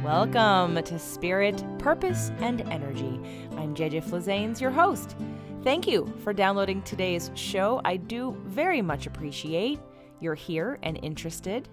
Welcome to Spirit, Purpose, and Energy. I'm JJ Flazanes, your host. Thank you for downloading today's show. I do very much appreciate you're here and interested.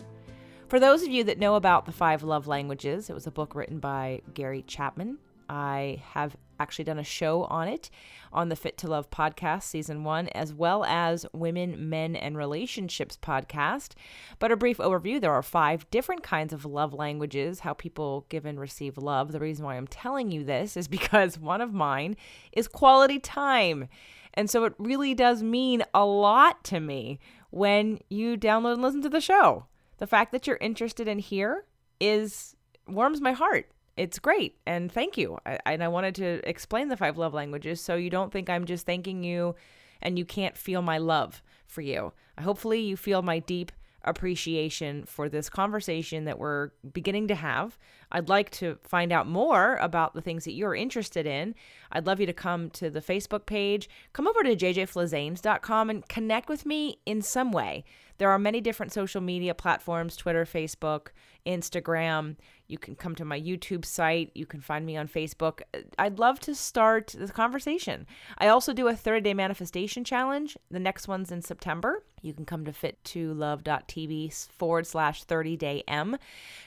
For those of you that know about the 5 love languages, it was a book written by Gary Chapman. I have actually done a show on it on the Fit to Love podcast, season 1, as well as Women, Men, and Relationships podcast. But a brief overview, there are 5 different kinds of love languages, how people give and receive love. The reason why I'm telling you this is because one of mine is quality time. And so it really does mean a lot to me when you download and listen to the show. The fact that you're interested in here warms my heart. It's great. And thank you. I wanted to explain the 5 love languages so you don't think I'm just thanking you and you can't feel my love for you. Hopefully you feel my deep appreciation for this conversation that we're beginning to have. I'd like to find out more about the things that you're interested in. I'd love you to come to the Facebook page. Come over to jjflazanes.com and connect with me in some way. There are many different social media platforms, Twitter, Facebook, Instagram. You can come to my YouTube site. You can find me on Facebook. I'd love to start this conversation. I also do a 30-day manifestation challenge. The next one's in September. You can come to fit2love.tv/30daym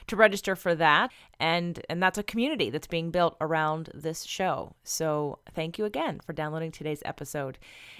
to register for that. And that's a community that's being built around this show. So thank you again for downloading today's episode.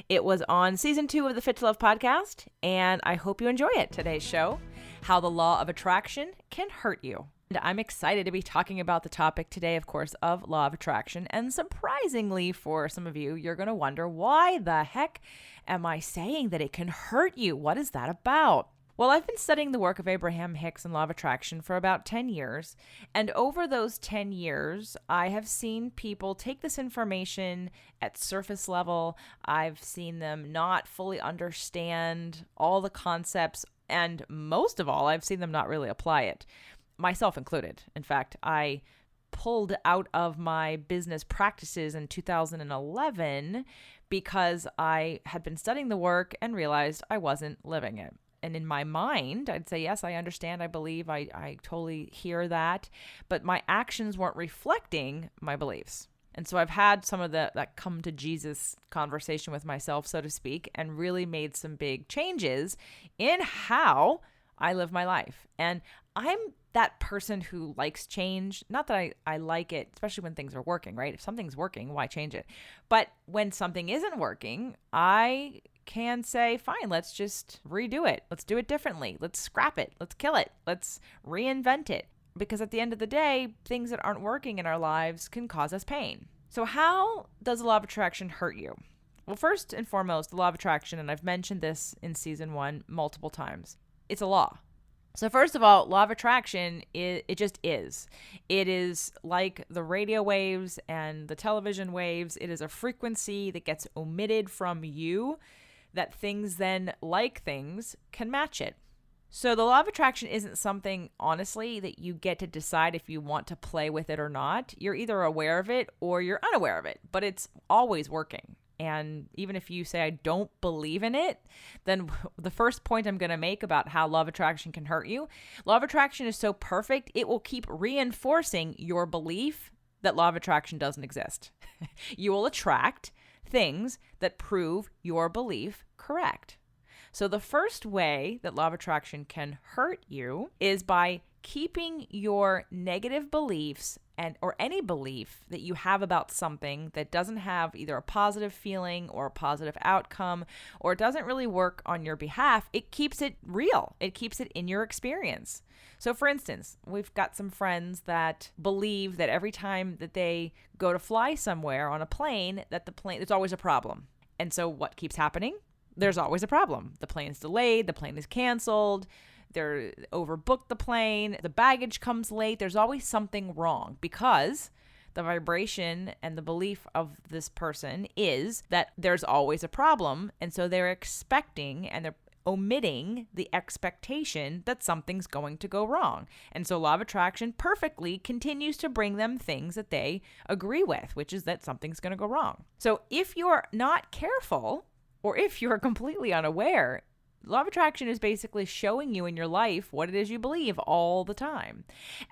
It was on season 2 of the Fit to Love podcast, and I hope you enjoy it. Today's show, how the law of attraction can hurt you. And I'm excited to be talking about the topic today, of course, of law of attraction. And surprisingly for some of you, you're going to wonder, why the heck am I saying that it can hurt you? What is that about? Well, I've been studying the work of Abraham Hicks and law of attraction for about 10 years. And over those 10 years, I have seen people take this information at surface level. I've seen them not fully understand all the concepts. And most of all, I've seen them not really apply it, myself included. In fact, I pulled out of my business practices in 2011 because I had been studying the work and realized I wasn't living it. And in my mind, I'd say, yes, I understand, I believe, I totally hear that, but my actions weren't reflecting my beliefs. And so I've had some of that come to Jesus conversation with myself, so to speak, and really made some big changes in how I live my life. And I'm that person who likes change. Not that I like it, especially when things are working, right? If something's working, why change it? But when something isn't working, I can say, fine, let's just redo it. Let's do it differently. Let's scrap it. Let's kill it. Let's reinvent it. Because at the end of the day, things that aren't working in our lives can cause us pain. So how does the law of attraction hurt you? Well, first and foremost, the law of attraction, and I've mentioned this in season 1 multiple times, it's a law. So first of all, law of attraction, it just is. It is like the radio waves and the television waves. It is a frequency that gets omitted from you, that things then, like things, can match it. So the law of attraction isn't something, honestly, that you get to decide if you want to play with it or not. You're either aware of it or you're unaware of it, but it's always working. And even if you say, I don't believe in it, then the first point I'm going to make about how law of attraction can hurt you, law of attraction is so perfect, it will keep reinforcing your belief that law of attraction doesn't exist. You will attract things that prove your belief correct. So the first way that law of attraction can hurt you is by keeping your negative beliefs or any belief that you have about something that doesn't have either a positive feeling or a positive outcome, or it doesn't really work on your behalf. It keeps it real. It keeps it in your experience. So for instance, we've got some friends that believe that every time that they go to fly somewhere on a plane, there's always a problem. And so what keeps happening? There's always a problem. The plane's delayed, the plane is canceled, they're overbooked the plane, the baggage comes late. There's always something wrong because the vibration and the belief of this person is that there's always a problem. And so they're expecting and they're omitting the expectation that something's going to go wrong. And so law of attraction perfectly continues to bring them things that they agree with, which is that something's going to go wrong. So if you're not careful, or if you're completely unaware, Law of attraction is basically showing you in your life what it is you believe all the time.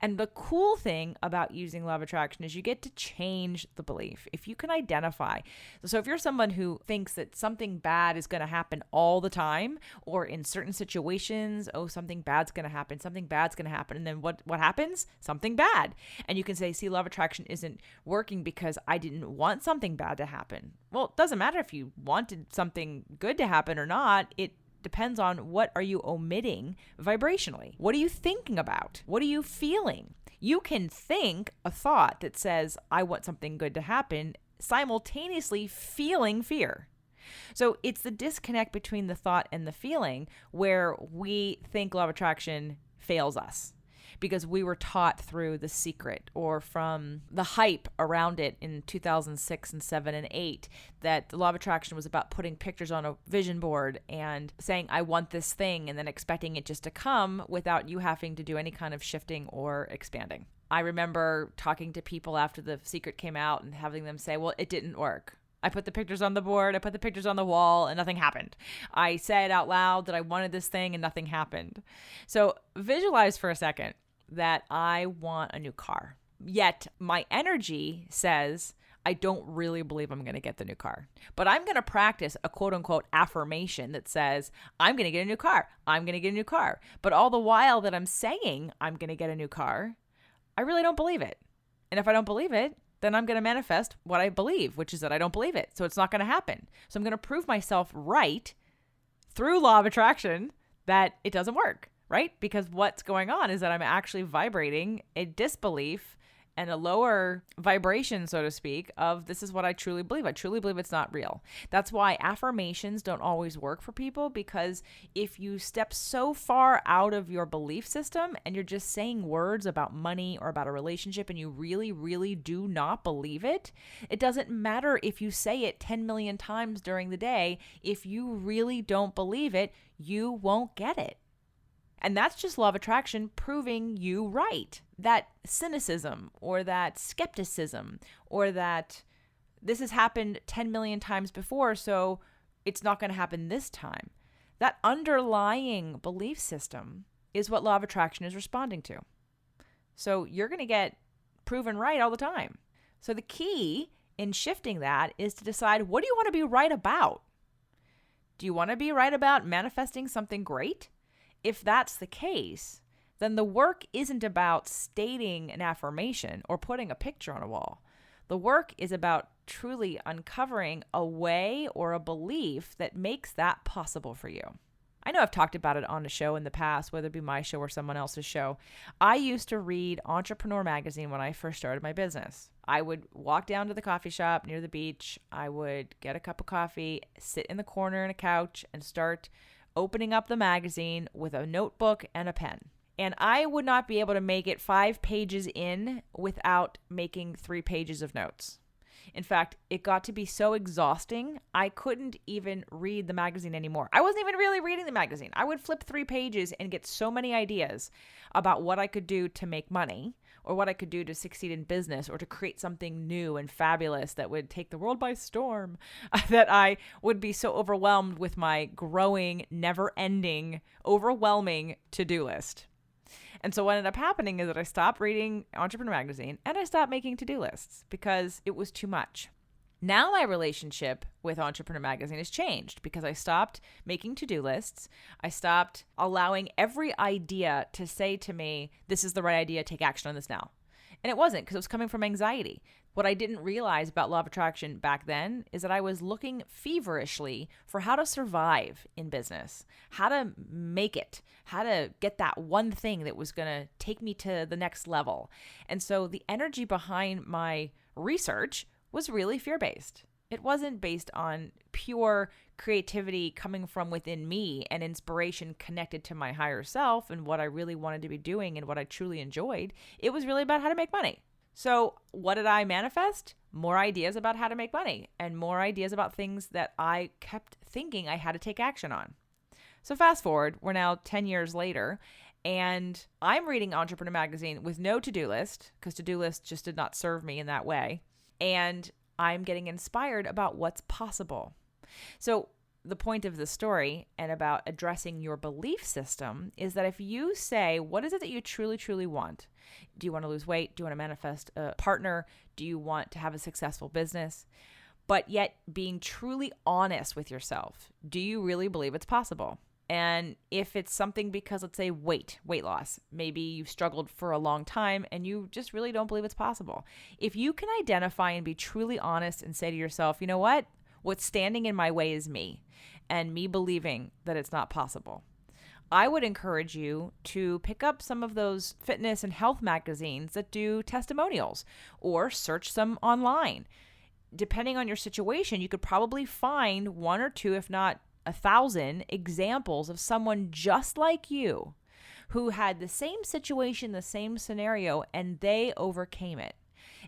And the cool thing about using law of attraction is you get to change the belief. If you can identify, so if you're someone who thinks that something bad is going to happen all the time, or in certain situations, oh, something bad's going to happen, and then what happens? Something bad. And you can say, see, law of attraction isn't working because I didn't want something bad to happen. Well, it doesn't matter if you wanted something good to happen or not. It depends on what are you omitting vibrationally. What are you thinking about? What are you feeling? You can think a thought that says, I want something good to happen, simultaneously feeling fear. So it's the disconnect between the thought and the feeling where we think law of attraction fails us, because we were taught through The Secret or from the hype around it in 2006 and 7 and 8 that the law of attraction was about putting pictures on a vision board and saying, I want this thing, and then expecting it just to come without you having to do any kind of shifting or expanding. I remember talking to people after The Secret came out and having them say, well, it didn't work. I put the pictures on the board, I put the pictures on the wall, and nothing happened. I said out loud that I wanted this thing and nothing happened. So visualize for a second that I want a new car. Yet my energy says, I don't really believe I'm going to get the new car. But I'm going to practice a quote unquote affirmation that says, I'm going to get a new car. I'm going to get a new car. But all the while that I'm saying I'm going to get a new car, I really don't believe it. And if I don't believe it, then I'm going to manifest what I believe, which is that I don't believe it. So it's not going to happen. So I'm going to prove myself right through law of attraction that it doesn't work. Right? Because what's going on is that I'm actually vibrating a disbelief and a lower vibration, so to speak, of this is what I truly believe. I truly believe it's not real. That's why affirmations don't always work for people, because if you step so far out of your belief system and you're just saying words about money or about a relationship and you really, really do not believe it, it doesn't matter if you say it 10 million times during the day. If you really don't believe it, you won't get it. And that's just law of attraction proving you right. That cynicism or that skepticism or that this has happened 10 million times before, so it's not going to happen this time. That underlying belief system is what law of attraction is responding to. So you're going to get proven right all the time. So the key in shifting that is to decide, what do you want to be right about? Do you want to be right about manifesting something great? If that's the case, then the work isn't about stating an affirmation or putting a picture on a wall. The work is about truly uncovering a way or a belief that makes that possible for you. I know I've talked about it on a show in the past, whether it be my show or someone else's show. I used to read Entrepreneur magazine when I first started my business. I would walk down to the coffee shop near the beach. I would get a cup of coffee, sit in the corner on a couch, and start opening up the magazine with a notebook and a pen. And I would not be able to make it 5 pages in without making 3 pages of notes. In fact, it got to be so exhausting, I couldn't even read the magazine anymore. I wasn't even really reading the magazine. I would flip 3 pages and get so many ideas about what I could do to make money, or what I could do to succeed in business, or to create something new and fabulous that would take the world by storm, that I would be so overwhelmed with my growing, never-ending, overwhelming to-do list. And so what ended up happening is that I stopped reading Entrepreneur magazine and I stopped making to-do lists because it was too much. Now my relationship with Entrepreneur magazine has changed because I stopped making to-do lists. I stopped allowing every idea to say to me, this is the right idea, take action on this now. And it wasn't, because it was coming from anxiety. What I didn't realize about law of attraction back then is that I was looking feverishly for how to survive in business, how to make it, how to get that one thing that was going to take me to the next level. And so the energy behind my research was really fear-based. It wasn't based on pure creativity coming from within me and inspiration connected to my higher self and what I really wanted to be doing and what I truly enjoyed. It was really about how to make money. So what did I manifest? More ideas about how to make money and more ideas about things that I kept thinking I had to take action on. So fast forward, we're now 10 years later, and I'm reading Entrepreneur magazine with no to-do list, because to-do lists just did not serve me in that way. And I'm getting inspired about what's possible. So the point of the story and about addressing your belief system is that if you say, what is it that you truly, truly want? Do you want to lose weight? Do you want to manifest a partner? Do you want to have a successful business? But yet being truly honest with yourself, do you really believe it's possible? And if it's something because, let's say, weight loss, maybe you've struggled for a long time and you just really don't believe it's possible. If you can identify and be truly honest and say to yourself, you know what? What's standing in my way is me and me believing that it's not possible. I would encourage you to pick up some of those fitness and health magazines that do testimonials or search them online. Depending on your situation, you could probably find one or two, if not 1,000 examples of someone just like you who had the same situation, the same scenario, and they overcame it.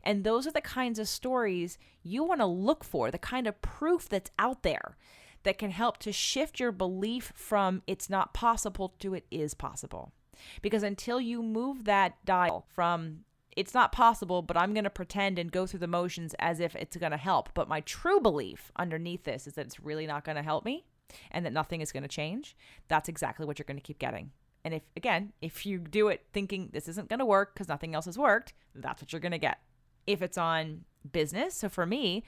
And those are the kinds of stories you want to look for, the kind of proof that's out there that can help to shift your belief from it's not possible to it is possible. Because until you move that dial from it's not possible, but I'm going to pretend and go through the motions as if it's going to help, but my true belief underneath this is that it's really not going to help me and that nothing is going to change, that's exactly what you're going to keep getting. And if you do it thinking this isn't going to work because nothing else has worked, that's what you're going to get. If it's on business, so for me,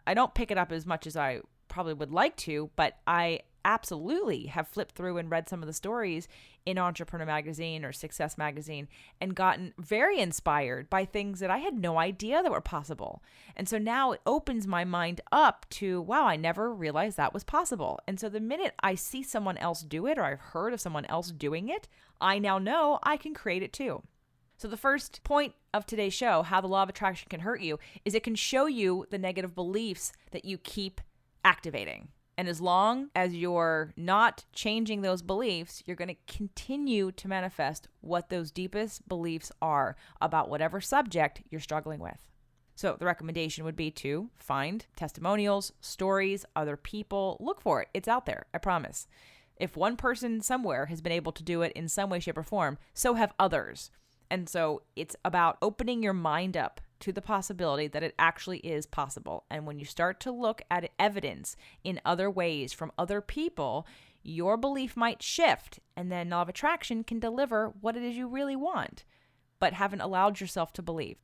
I don't pick it up as much as I probably would like to, but I absolutely have flipped through and read some of the stories in Entrepreneur Magazine or Success Magazine and gotten very inspired by things that I had no idea that were possible. And so now it opens my mind up to, wow, I never realized that was possible. And so the minute I see someone else do it or I've heard of someone else doing it, I now know I can create it too. So the first point of today's show, how the law of attraction can hurt you, is it can show you the negative beliefs that you keep activating. And as long as you're not changing those beliefs, you're going to continue to manifest what those deepest beliefs are about whatever subject you're struggling with. So the recommendation would be to find testimonials, stories, other people. Look for it. It's out there. I promise. If one person somewhere has been able to do it in some way, shape, or form, so have others. And so it's about opening your mind up to the possibility that it actually is possible. And when you start to look at evidence in other ways from other people, your belief might shift, and then law of attraction can deliver what it is you really want, but haven't allowed yourself to believe.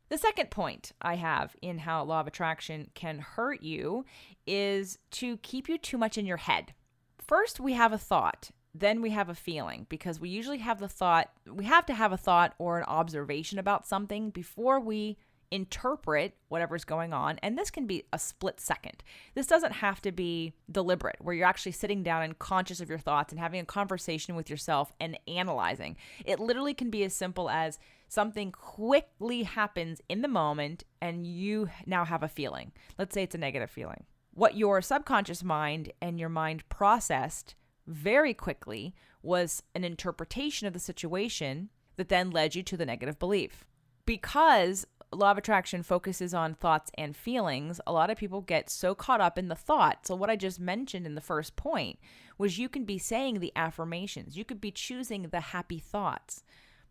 The second point I have in how law of attraction can hurt you is to keep you too much in your head. First, we have a thought. Then we have a feeling, because we usually have the thought, we have to have a thought or an observation about something before we interpret whatever's going on. And this can be a split second. This doesn't have to be deliberate, where you're actually sitting down and conscious of your thoughts and having a conversation with yourself and analyzing. It literally can be as simple as something quickly happens in the moment and you now have a feeling. Let's say it's a negative feeling. What your subconscious mind and your mind processed very quickly was an interpretation of the situation that then led you to the negative belief. Because law of attraction focuses on thoughts and feelings, a lot of people get so caught up in the thought. So what I just mentioned in the first point was you can be saying the affirmations. You could be choosing the happy thoughts.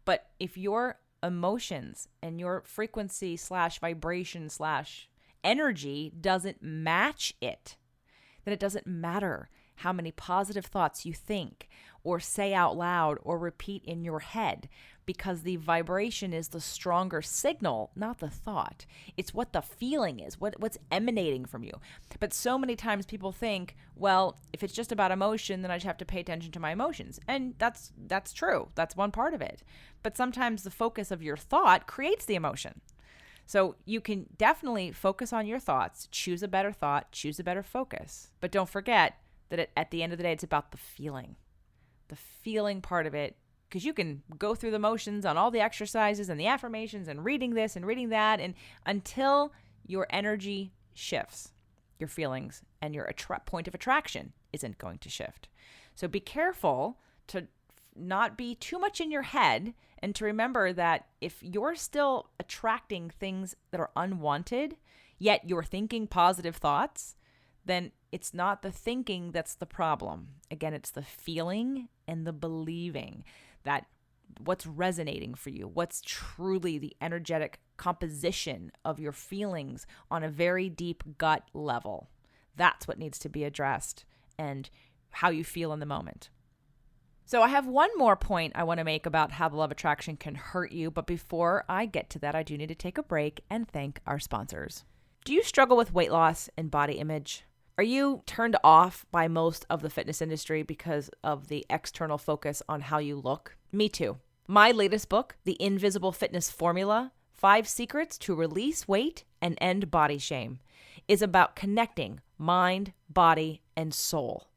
But if your emotions and your frequency / vibration / energy doesn't match it, then it doesn't matter how many positive thoughts you think or say out loud or repeat in your head, because the vibration is the stronger signal, not the thought. It's what the feeling is, what's emanating from you. But so many times people think, well, if it's just about emotion, then I just have to pay attention to my emotions. And that's true. That's one part of it. But sometimes the focus of your thought creates the emotion. So you can definitely focus on your thoughts, choose a better thought, choose a better focus. But don't forget that at the end of the day, it's about the feeling part of it, because you can go through the motions on all the exercises and the affirmations and reading this and reading that, and until your energy shifts, your feelings and your point of attraction isn't going to shift. So be careful to not be too much in your head, and to remember that if you're still attracting things that are unwanted, yet you're thinking positive thoughts, then it's not the thinking that's the problem. Again, it's the feeling and the believing, that what's resonating for you, what's truly the energetic composition of your feelings on a very deep gut level. That's what needs to be addressed. and how you feel in the moment. So I have one more point I want to make about how the law of attraction can hurt you. But before I get to that, I do need to take a break and thank our sponsors. Do you struggle with weight loss and body image? Are you turned off by most of the fitness industry because of the external focus on how you look? Me too. My latest book, The Invisible Fitness Formula, 5 Secrets to Release Weight and End Body Shame, is about connecting mind, body, and soul.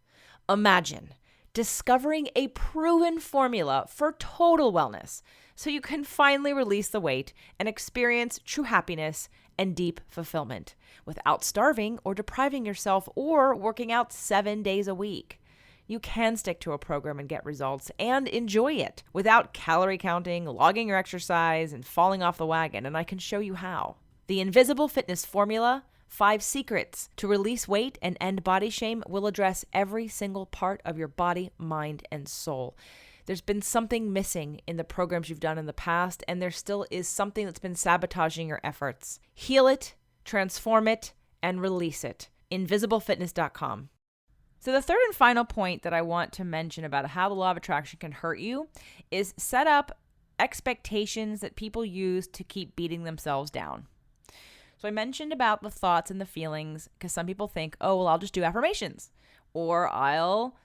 Imagine discovering a proven formula for total wellness so you can finally release the weight and experience true happiness and deep fulfillment without starving or depriving yourself or working out 7 days a week. You can stick to a program and get results and enjoy it without calorie counting, logging your exercise, and falling off the wagon, and I can show you how. The Invisible Fitness Formula, 5 Secrets to Release Weight and End Body Shame will address every single part of your body, mind, and soul. There's been something missing in the programs you've done in the past, and there still is something that's been sabotaging your efforts. Heal it, transform it, and release it. InvisibleFitness.com. So the third and final point that I want to mention about how the law of attraction can hurt you is set up expectations that people use to keep beating themselves down. So I mentioned about the thoughts and the feelings because some people think, oh, well, I'll just do affirmations, or I'll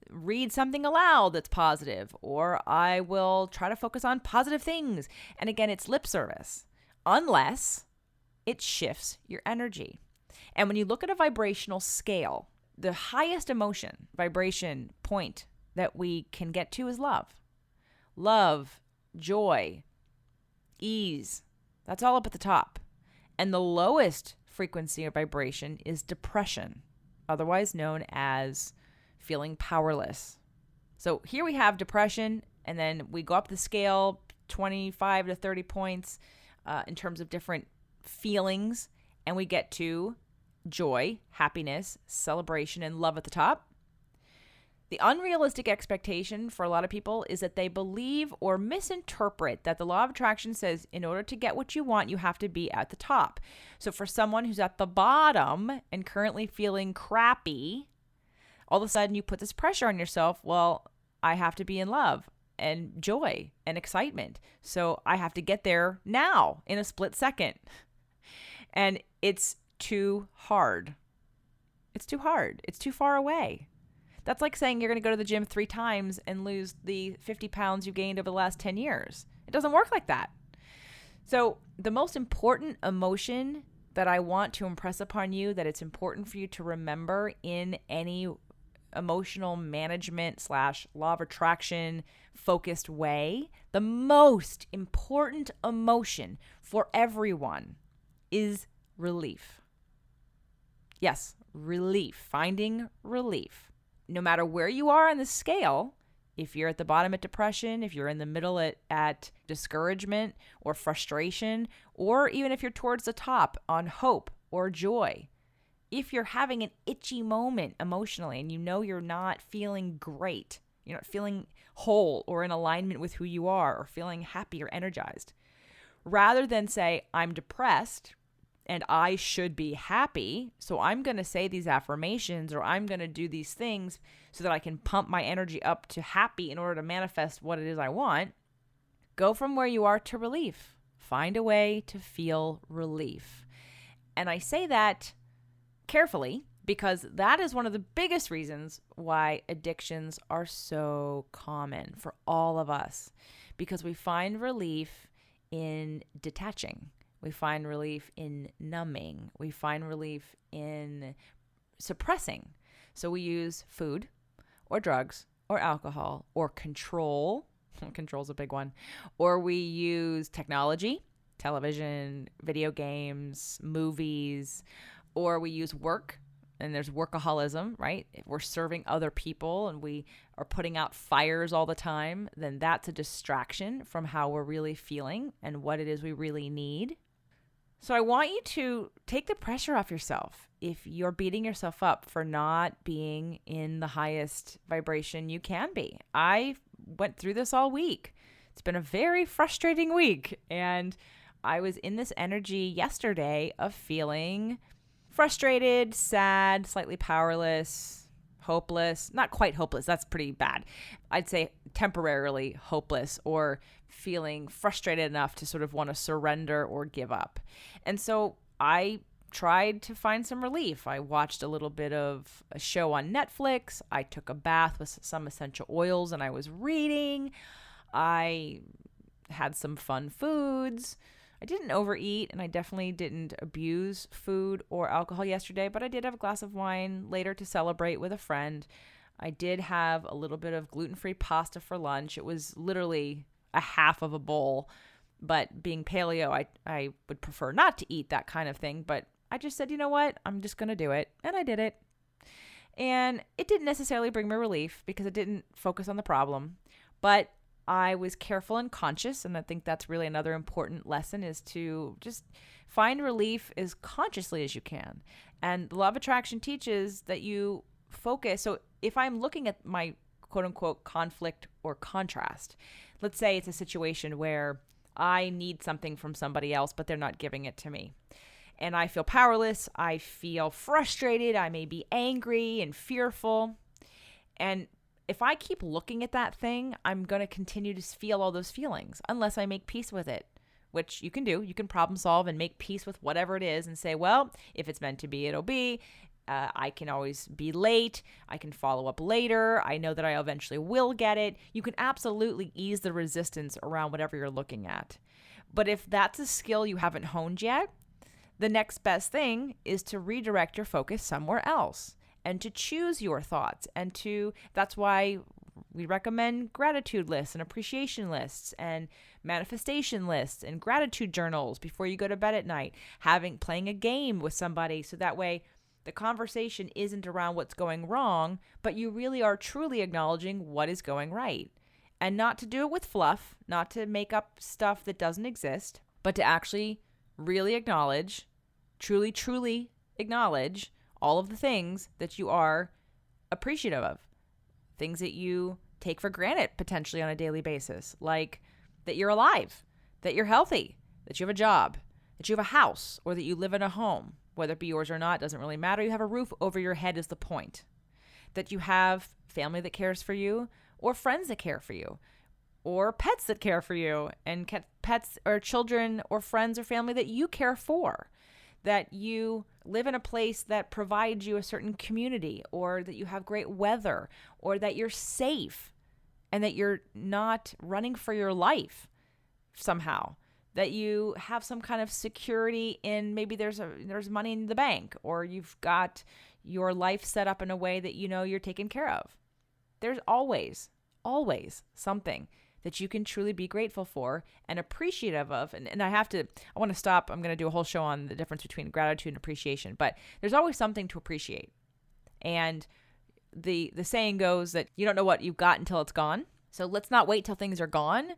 read something aloud that's positive, or I will try to focus on positive things. And again, it's lip service, unless it shifts your energy. And when you look at a vibrational scale, the highest emotion, vibration point that we can get to is love. Love, joy, ease. That's all up at the top. And the lowest frequency or vibration is depression, otherwise known as feeling powerless. So here we have depression, and then we go up the scale 25 to 30 points in terms of different feelings, and we get to joy, happiness, celebration, and love at the top. The unrealistic expectation for a lot of people is that they believe or misinterpret that the law of attraction says in order to get what you want, you have to be at the top. So for someone who's at the bottom and currently feeling crappy, all of a sudden you put this pressure on yourself. Well, I have to be in love and joy and excitement. So I have to get there now in a split second. And it's too hard. It's too hard. It's too far away. That's like saying you're going to go to the gym 3 times and lose the 50 pounds you gained over the last 10 years. It doesn't work like that. So the most important emotion that I want to impress upon you, that it's important for you to remember in any emotional management / law of attraction focused way, the most important emotion for everyone is relief. Yes, relief. Finding relief. No matter where you are on the scale, if you're at the bottom at depression, if you're in the middle at discouragement or frustration, or even if you're towards the top on hope or joy, if you're having an itchy moment emotionally and you know you're not feeling great, you're not feeling whole or in alignment with who you are or feeling happy or energized, rather than say, I'm depressed and I should be happy, so I'm going to say these affirmations or I'm going to do these things so that I can pump my energy up to happy in order to manifest what it is I want, go from where you are to relief. Find a way to feel relief. And I say that carefully because that is one of the biggest reasons why addictions are so common for all of us, because we find relief in detaching. We find relief in numbing. We find relief in suppressing. So we use food or drugs or alcohol or control. Control's a big one. Or we use technology, television, video games, movies, or we use work. And there's workaholism, right? If we're serving other people and we are putting out fires all the time, then that's a distraction from how we're really feeling and what it is we really need. So I want you to take the pressure off yourself if you're beating yourself up for not being in the highest vibration you can be. I went through this all week. It's been a very frustrating week. And I was in this energy yesterday of feeling frustrated, sad, slightly powerless, hopeless, not quite hopeless, that's pretty bad. I'd say temporarily hopeless or feeling frustrated enough to sort of want to surrender or give up. And so I tried to find some relief. I watched a little bit of a show on Netflix. I took a bath with some essential oils and I was reading. I had some fun foods. I didn't overeat and I definitely didn't abuse food or alcohol yesterday, but I did have a glass of wine later to celebrate with a friend. I did have a little bit of gluten-free pasta for lunch. It was literally a half of a bowl, but being paleo, I would prefer not to eat that kind of thing, but I just said, you know what? I'm just going to do it. And I did it. And it didn't necessarily bring me relief because it didn't focus on the problem, but I was careful and conscious. And I think that's really another important lesson, is to just find relief as consciously as you can. And the law of attraction teaches that you focus. So if I'm looking at my quote unquote conflict or contrast, let's say it's a situation where I need something from somebody else, but they're not giving it to me. And I feel powerless, I feel frustrated, I may be angry and fearful. And if I keep looking at that thing, I'm going to continue to feel all those feelings unless I make peace with it, which you can do. You can problem solve and make peace with whatever it is and say, well, if it's meant to be, it'll be. I can always be late. I can follow up later. I know that I eventually will get it. You can absolutely ease the resistance around whatever you're looking at. But if that's a skill you haven't honed yet, the next best thing is to redirect your focus somewhere else and to choose your thoughts. That's why we recommend gratitude lists and appreciation lists and manifestation lists and gratitude journals before you go to bed at night, playing a game with somebody. So that way the conversation isn't around what's going wrong, but you really are truly acknowledging what is going right. And not to do it with fluff, not to make up stuff that doesn't exist, but to actually really acknowledge, truly acknowledge all of the things that you are appreciative of, things that you take for granted potentially on a daily basis, like that you're alive, that you're healthy, that you have a job, that you have a house, or that you live in a home, whether it be yours or not, doesn't really matter. You have a roof over your head is the point, that you have family that cares for you, or friends that care for you, or pets that care for you, and pets or children or friends or family that you care for, that you live in a place that provides you a certain community, or that you have great weather, or that you're safe and that you're not running for your life somehow, that you have some kind of security in maybe there's money in the bank, or you've got your life set up in a way that you know you're taken care of. There's always something that you can truly be grateful for and appreciative of. And I want to stop. I'm going to do a whole show on the difference between gratitude and appreciation, but there's always something to appreciate. And the saying goes that you don't know what you've got until it's gone. So let's not wait till things are gone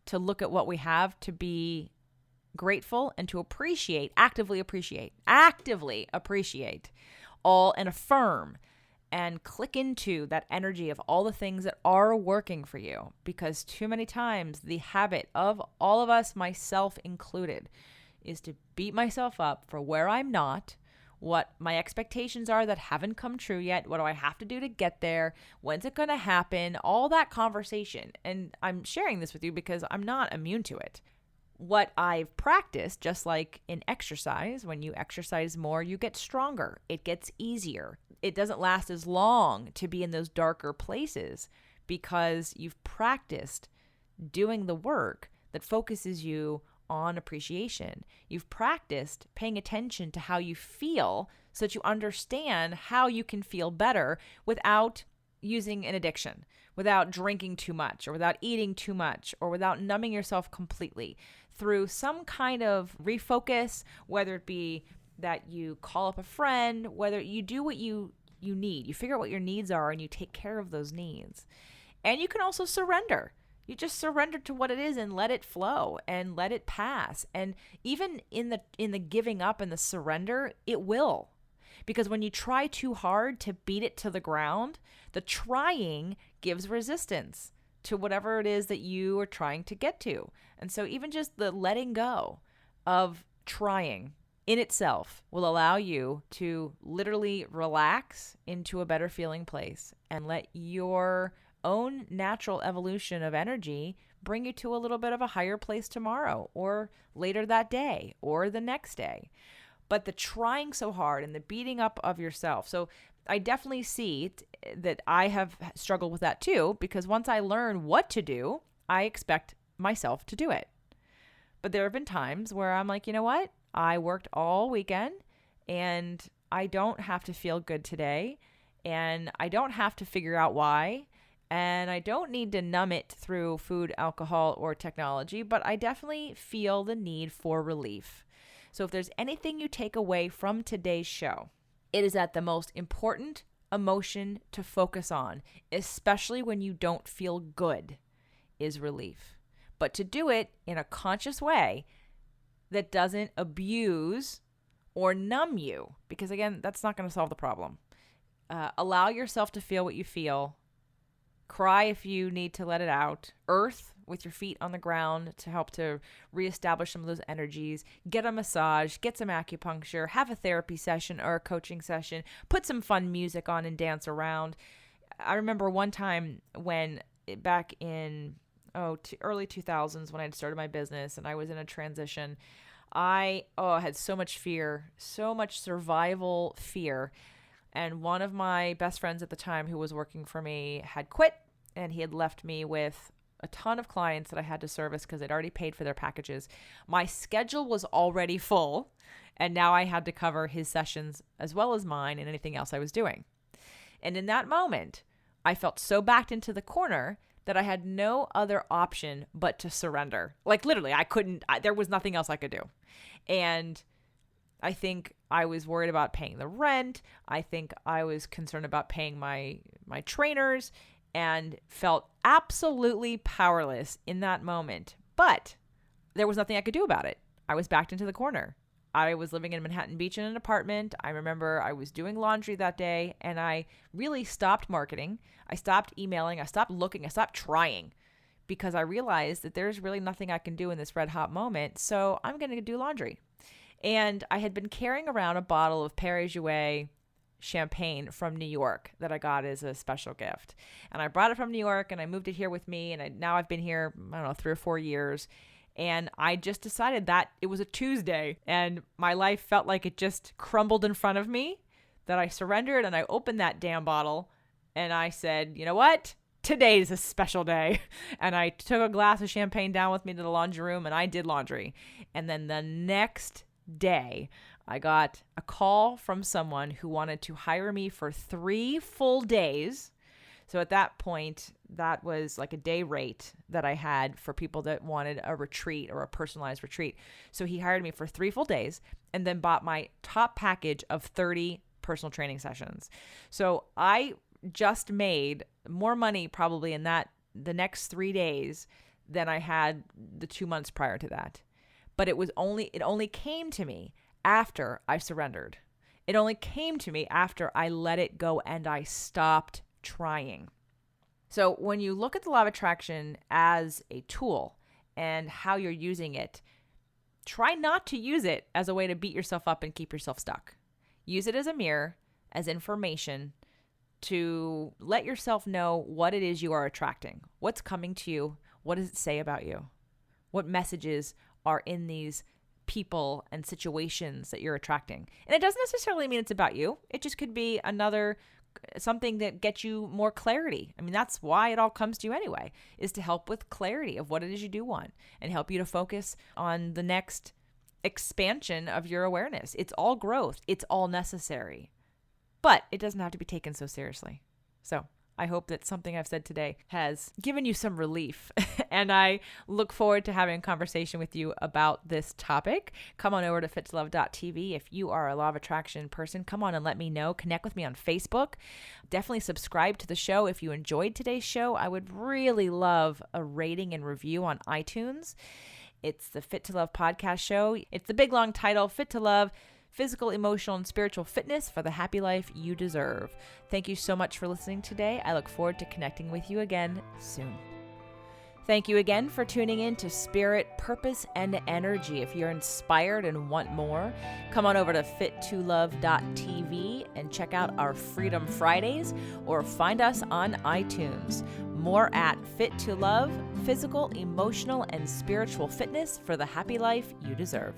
to look at what we have, to be grateful and to actively appreciate all, and affirm and click into that energy of all the things that are working for you. Because too many times the habit of all of us, myself included, is to beat myself up for where I'm not, what my expectations are that haven't come true yet, what do I have to do to get there, when's it going to happen, all that conversation. And I'm sharing this with you because I'm not immune to it. What I've practiced, just like in exercise, when you exercise more, you get stronger. It gets easier. It doesn't last as long to be in those darker places because you've practiced doing the work that focuses you on appreciation. You've practiced paying attention to how you feel so that you understand how you can feel better without using an addiction, without drinking too much, or without eating too much, or without numbing yourself completely, through some kind of refocus, whether it be that you call up a friend, whether you do what you need. You figure out what your needs are and you take care of those needs. And you can also surrender. You just surrender to what it is and let it flow and let it pass. And even in the giving up and the surrender, it will. Because when you try too hard to beat it to the ground, the trying gives resistance to whatever it is that you are trying to get to. And so even just the letting go of trying in itself will allow you to literally relax into a better feeling place and let your own natural evolution of energy bring you to a little bit of a higher place tomorrow or later that day or the next day. But the trying so hard and the beating up of yourself. So I definitely see that I have struggled with that too, because once I learn what to do, I expect myself to do it. But there have been times where I'm like, you know what? I worked all weekend and I don't have to feel good today, and I don't have to figure out why, and I don't need to numb it through food, alcohol, or technology, but I definitely feel the need for relief. So if there's anything you take away from today's show, it is that the most important emotion to focus on, especially when you don't feel good, is relief. But to do it in a conscious way that doesn't abuse or numb you, because again, that's not going to solve the problem. Allow yourself to feel what you feel. Cry if you need to let it out. Earth with your feet on the ground to help to reestablish some of those energies. Get a massage, get some acupuncture, have a therapy session or a coaching session, put some fun music on and dance around. I remember one time when back in early 2000s when I'd started my business and I was in a transition, I had so much fear, so much survival fear. And one of my best friends at the time who was working for me had quit, and he had left me with a ton of clients that I had to service because I'd already paid for their packages. My schedule was already full, and now I had to cover his sessions as well as mine and anything else I was doing. And in that moment, I felt so backed into the corner that I had no other option but to surrender. Like literally, there was nothing else I could do. And I think I was worried about paying the rent. I think I was concerned about paying my trainers and felt absolutely powerless in that moment. But there was nothing I could do about it. I was backed into the corner. I was living in Manhattan Beach in an apartment. I remember I was doing laundry that day, and I really stopped marketing. I stopped emailing. I stopped looking. I stopped trying because I realized that there's really nothing I can do in this red hot moment. So I'm going to do laundry. And I had been carrying around a bottle of Perrier-Jouët champagne from New York that I got as a special gift. And I brought it from New York and I moved it here with me. And now I've been here, 3 or 4 years. And I just decided that it was a Tuesday and my life felt like it just crumbled in front of me, that I surrendered and I opened that damn bottle and I said, you know what? Today is a special day. And I took a glass of champagne down with me to the laundry room and I did laundry. And then the next day, I got a call from someone who wanted to hire me for 3 full days. So at that point, that was like a day rate that I had for people that wanted a retreat or a personalized retreat. So he hired me for 3 full days and then bought my top package of 30 personal training sessions. So I just made more money probably in the next 3 days than I had the 2 months prior to that. But it only came to me after I surrendered. It only came to me after I let it go and I stopped trying. So when you look at the law of attraction as a tool and how you're using it, try not to use it as a way to beat yourself up and keep yourself stuck. Use it as a mirror, as information to let yourself know what it is you are attracting, what's coming to you, what does it say about you, what messages are in these people and situations that you're attracting. And it doesn't necessarily mean it's about you. It just could be something that gets you more clarity. I mean, that's why it all comes to you anyway, is to help with clarity of what it is you do want and help you to focus on the next expansion of your awareness. It's all growth. It's all necessary, but it doesn't have to be taken so seriously. So I hope that something I've said today has given you some relief, and I look forward to having a conversation with you about this topic. Come on over to fittolove.tv. If you are a law of attraction person, come on and let me know. Connect with me on Facebook. Definitely subscribe to the show. If you enjoyed today's show, I would really love a rating and review on iTunes. It's the Fit to Love podcast show. It's the big long title, Fit to Love: Physical, Emotional, and Spiritual Fitness for the Happy Life You Deserve. Thank you so much for listening today. I look forward to connecting with you again soon. Thank you again for tuning in to Spirit, Purpose, and Energy. If you're inspired and want more, come on over to fit2love.tv and check out our Freedom Fridays or find us on iTunes. More at Fit to Love, physical, emotional, and spiritual fitness for the happy life you deserve.